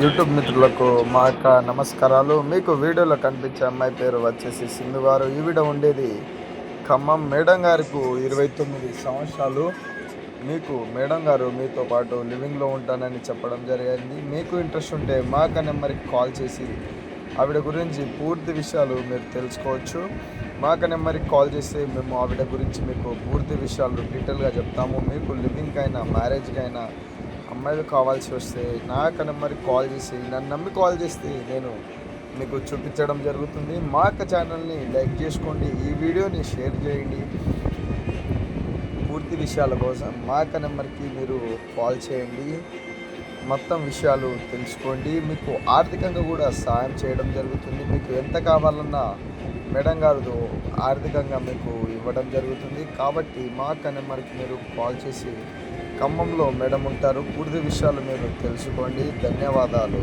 YouTube మిత్రులకు మా యొక్క నమస్కారాలు. మీకు వీడియోలో కనిపించే అమ్మాయి పేరు వచ్చేసి సింధు గారు. ఈవిడ ఉండేది ఖమ్మం. మేడం గారికి 29 సంవత్సరాలు. మీకు మేడం గారు మీతో పాటు లివింగ్లో ఉంటానని చెప్పడం జరిగింది. మీకు ఇంట్రెస్ట్ ఉంటే మా యొక్క నెంబర్కి కాల్ చేసి ఆవిడ గురించి పూర్తి విషయాలు మీరు తెలుసుకోవచ్చు. మా యొక్క నెంబర్కి కాల్ చేస్తే మేము ఆవిడ గురించి మీకు పూర్తి విషయాలు డీటెయిల్గా చెప్తాము. మీకు లివింగ్కి అయినా మ్యారేజ్కి అయినా అమ్మాయిలు కావాల్సి వస్తే నా యొక్క నెంబర్కి కాల్ చేసి నన్ను నమ్మి కాల్ చేస్తే నేను మీకు చూపించడం జరుగుతుంది. మా యొక్క ఛానల్ని లైక్ చేసుకోండి, ఈ వీడియోని షేర్ చేయండి. పూర్తి విషయాల కోసం మా యొక్క నెంబర్కి మీరు కాల్ చేయండి. మొత్తం విషయాలు తెలుసుకోండి. మీకు ఆర్థికంగా కూడా సాయం చేయడం జరుగుతుంది. మీకు ఎంత కావాలన్నా మేడం గారు ఆర్థికంగా మీకు ఇవ్వడం జరుగుతుంది. కాబట్టి మా యొక్క నెంబర్కి మీరు కాల్ చేసి ఖమ్మంలో మేడం ఉంటారు, పూర్తి విషయాలు మీరు తెలుసుకోండి. ధన్యవాదాలు.